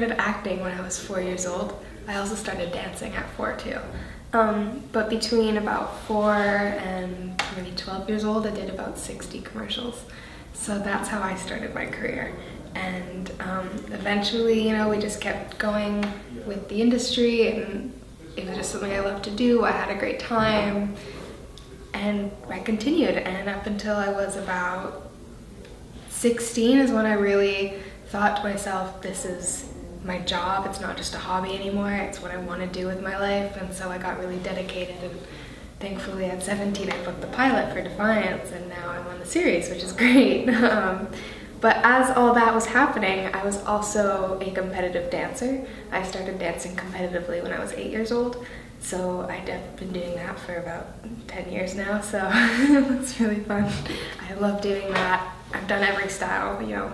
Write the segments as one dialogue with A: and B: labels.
A: started acting when I was 4 years old. I also started dancing at 4 too. But between about 4 and maybe 12 years old, I did about 60 commercials. So that's how I started my career. And eventually, you know, we just kept going with the industry, and it was just something I loved to do. I had a great time, and I continued. And up until I was about 16 is when I really thought to myself, this is my job. It's not just a hobby anymore. It's what I want to do with my life. And so I got really dedicated, and thankfully at 17 I booked the pilot for Defiance, and now I'm on the series, which is great. But as all that was happening, I was also a competitive dancer. I started dancing competitively when I was 8 years old. So I've been doing that for about 10 years now, so it's really fun. I love doing that. I've done every style, you know,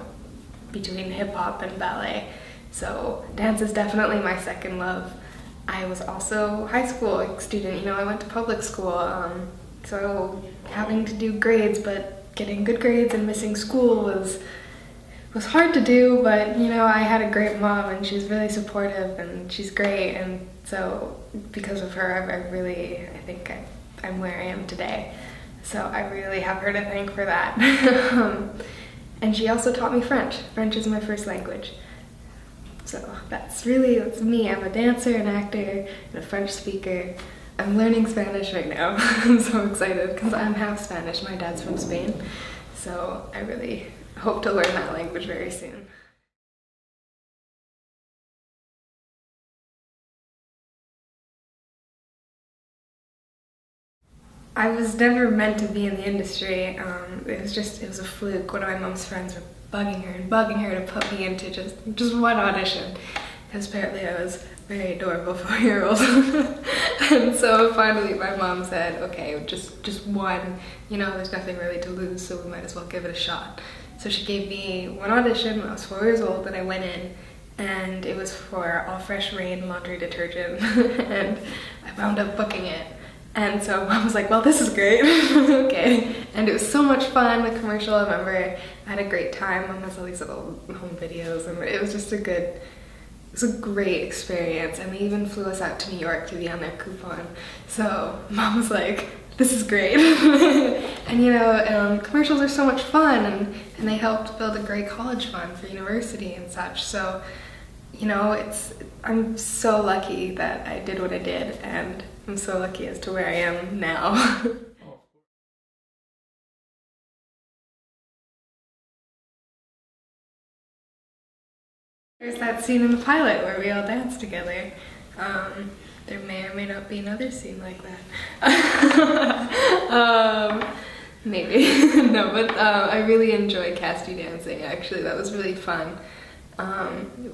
A: between hip hop and ballet. So dance is definitely my second love. I was also a high school student, you know, I went to public school. So having to do grades, but getting good grades and missing school was hard to do, but you know, I had a great mom and she's really supportive and she's great, and so because of her I think I'm where I am today. So I really have her to thank for that. And she also taught me French. French is my first language. So that's me. I'm a dancer, an actor, and a French speaker. I'm learning Spanish right now. I'm so excited because I'm half Spanish. My dad's from Spain. So I really hope to learn that language very soon. I was never meant to be in the industry. It was a fluke. One of my mom's friends were bugging her to put me into just one audition, because apparently I was a very adorable 4-year-old. And so finally my mom said, okay, just one, you know, there's nothing really to lose, so we might as well give it a shot. So she gave me one audition when I was 4 years old, and I went in, and it was for All Fresh Rain laundry detergent, and I wound up booking it. And so Mom was like, well, this is great. Okay. And it was so much fun, the commercial. I remember I had a great time. Mom has all these little home videos, and it was just it was a great experience. And they even flew us out to New York to be on their coupon. So Mom was like, this is great. And you know, commercials are so much fun, and they helped build a great college fund for university and such. So, you know, I'm so lucky that I did what I did, and I'm so lucky as to where I am now. There's that scene in the pilot where we all dance together. There may or may not be another scene like that. Maybe. No, but I really enjoyed Casty dancing, actually. That was really fun.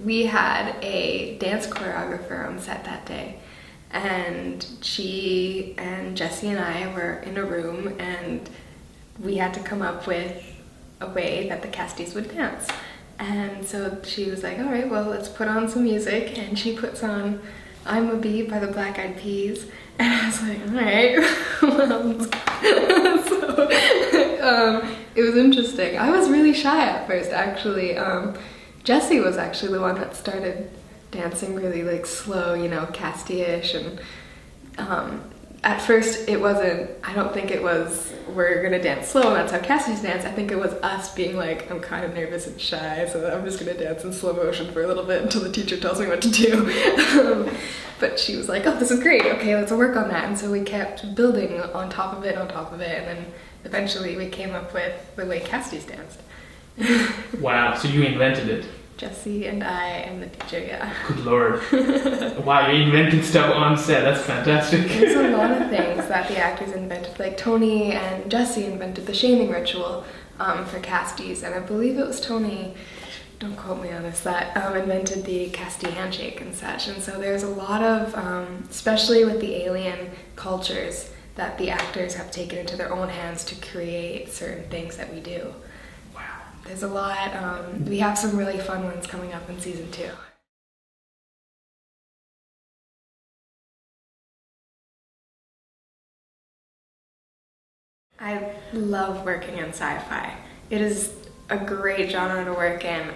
A: We had a dance choreographer on set that day, and she and Jesse and I were in a room, and we had to come up with a way that the Casties would dance. And so she was like, all right, well, let's put on some music, and she puts on I'm a Bee by the Black Eyed Peas, and I was like, all right. Well, so it was interesting. I was really shy at first, actually. Jesse was actually the one that started dancing really like slow, you know, Casty-ish, and at first it wasn't, I don't think it was, we're gonna dance slow and that's how Cassidy's dance. I think it was us being like, I'm kind of nervous and shy, so I'm just gonna dance in slow motion for a little bit until the teacher tells me what to do. But she was like, oh, this is great, okay, let's work on that. And so we kept building on top of it, and then eventually we came up with the way Cassidy's danced.
B: Wow, so you invented it?
A: Jesse and I and the teacher, yeah.
B: Good lord. Wow, you're inventing stuff on set, that's fantastic.
A: There's a lot of things that the actors invented, like Tony and Jesse invented the shaming ritual for Casties, and I believe it was Tony, don't quote me on this, that invented the Casti handshake and such. And so there's a lot of, especially with the alien cultures, that the actors have taken into their own hands to create certain things that we do. There's a lot. We have some really fun ones coming up in season 2. I love working in sci-fi. It is a great genre to work in.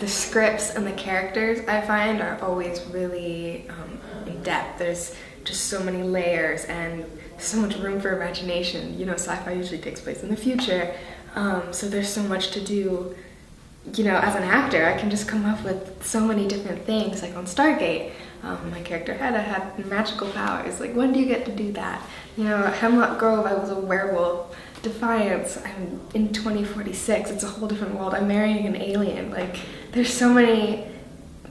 A: the scripts and the characters, I find, are always really in depth. There's just so many layers and so much room for imagination. You know, sci-fi usually takes place in the future, so there's so much to do. You know, as an actor, I can just come up with so many different things. Like on Stargate, my character had magical powers. Like, when do you get to do that? You know, at Hemlock Grove, I was a werewolf. Defiance, I'm in 2046. It's a whole different world. I'm marrying an alien. Like, there's so many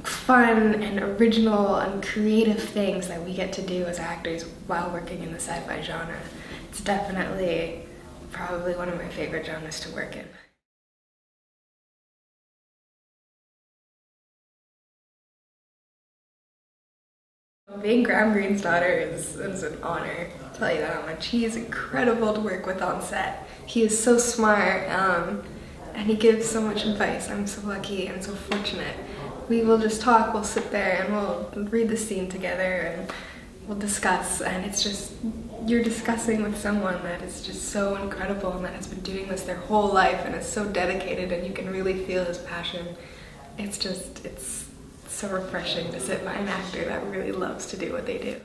A: fun and original and creative things that we get to do as actors while working in the sci-fi genre. It's definitely probably one of my favorite genres to work in. Being Graham Greene's daughter is an honor. I'll tell you that much. He is incredible to work with on set. He is so smart, and he gives so much advice. I'm so lucky and so fortunate. We will just talk, we'll sit there and we'll read the scene together and we'll discuss, and it's just, you're discussing with someone that is just so incredible and that has been doing this their whole life and is so dedicated, and you can really feel his passion. It's so refreshing to sit by an actor that really loves to do what they do.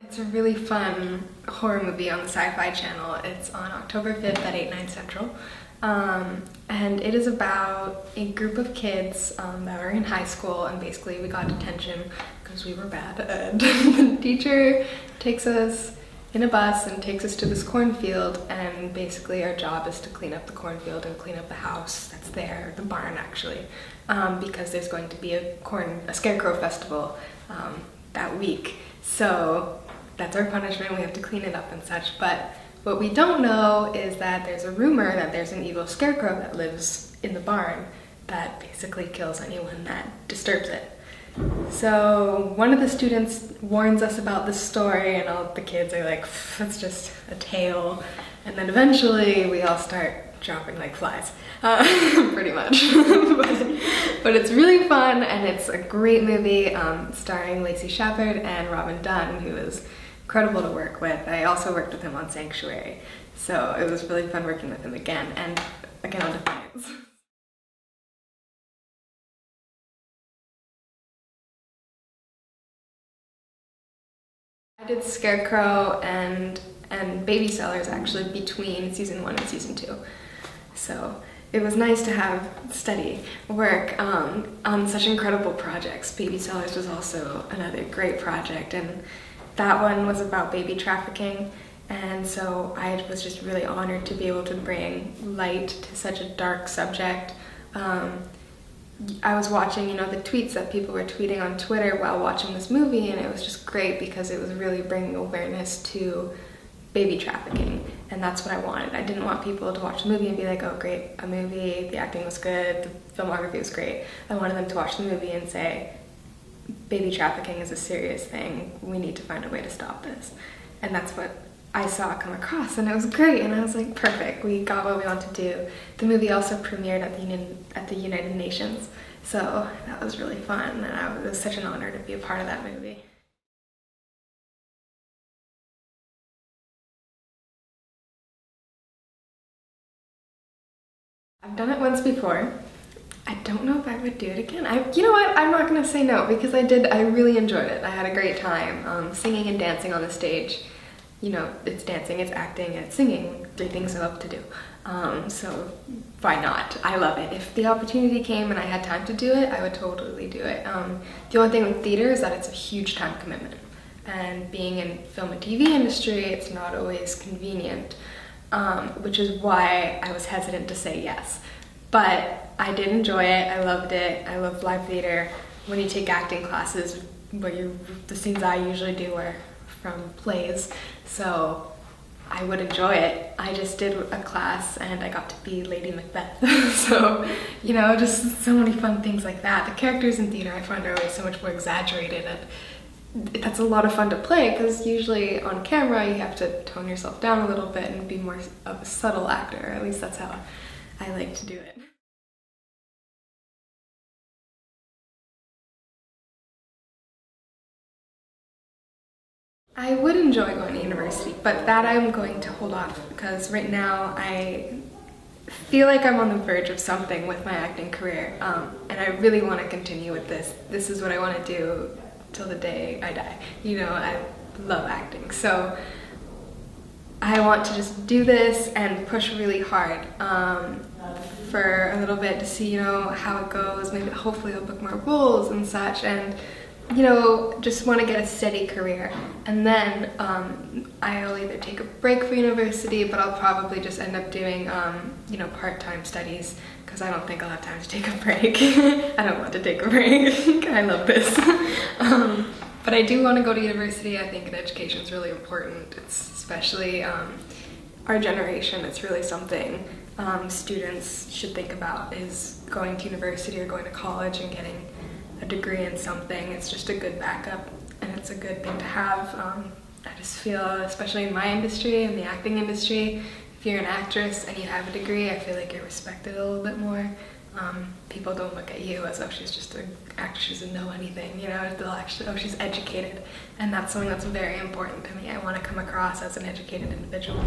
A: It's a really fun horror movie on the Sci-Fi channel. It's on October 5th at 8, 9 central. And it is about a group of kids that are in high school, and basically we got detention because we were bad. And the teacher takes us in a bus and takes us to this cornfield, and basically our job is to clean up the cornfield and clean up the house that's there, the barn actually, because there's going to be a Scarecrow festival that week. So that's our punishment, we have to clean it up and such. But what we don't know is that there's a rumor that there's an evil Scarecrow that lives in the barn that basically kills anyone that disturbs it. So one of the students warns us about this story, and all the kids are like, that's just a tale. And then eventually we all start dropping like flies, pretty much. but it's really fun, and it's a great movie starring Lacey Shepard and Robin Dunn, who is incredible to work with. I also worked with him on Sanctuary, so it was really fun working with him again, and again on Defiance. I did Scarecrow and Baby Sellers actually between season 1 and season 2. So it was nice to have steady work on such incredible projects. Baby Sellers was also another great project, and that one was about baby trafficking. And so I was just really honored to be able to bring light to such a dark subject. I was watching, you know, the tweets that people were tweeting on Twitter while watching this movie, and it was just great because it was really bringing awareness to baby trafficking, and that's what I wanted. I didn't want people to watch the movie and be like, oh great, a movie, the acting was good, the filmography was great. I wanted them to watch the movie and say, baby trafficking is a serious thing, we need to find a way to stop this. And that's what I saw come across, and it was great, and I was like, perfect, we got what we wanted to do. The movie also premiered at the United Nations, so that was really fun, and it was such an honor to be a part of that movie. I've done it once before. I don't know if I would do it again. You know what? I'm not gonna say no, because I really enjoyed it. I had a great time singing and dancing on the stage. You know, it's dancing, it's acting, and it's singing, 3 things I love to do. So why not? I love it. If the opportunity came and I had time to do it, I would totally do it. The only thing with theater is that it's a huge time commitment. And being in film and TV industry, it's not always convenient, which is why I was hesitant to say yes. But I did enjoy it, I loved it, I love live theater. When you take acting classes, the scenes I usually do are from plays, so I would enjoy it. I just did a class and I got to be Lady Macbeth. So, you know, just so many fun things like that. The characters in theater I find are always so much more exaggerated, and that's a lot of fun to play, because usually on camera you have to tone yourself down a little bit and be more of a subtle actor. At least that's how I like to do it. I would enjoy going to university, but that I'm going to hold off because right now I feel like I'm on the verge of something with my acting career, and I really want to continue with this. This is what I want to do till the day I die. You know, I love acting, so I want to just do this and push really hard for a little bit to see, you know, how it goes. Maybe hopefully I'll book more roles and such, and you know, just want to get a steady career. And then I'll either take a break for university, but I'll probably just end up doing, you know, part-time studies because I don't think I'll have time to take a break. I don't want to take a break. I love this. But I do want to go to university. I think education is really important. It's especially our generation. It's really something students should think about, is going to university or going to college and getting a degree in something. It's just a good backup and it's a good thing to have. I just feel, especially in my industry, in the acting industry, if you're an actress and you have a degree, I feel like you're respected a little bit more. People don't look at you as, oh, she's just an actress, she doesn't know anything, you know, they'll actually, oh, she's educated. And that's something that's very important to me. I want to come across as an educated individual.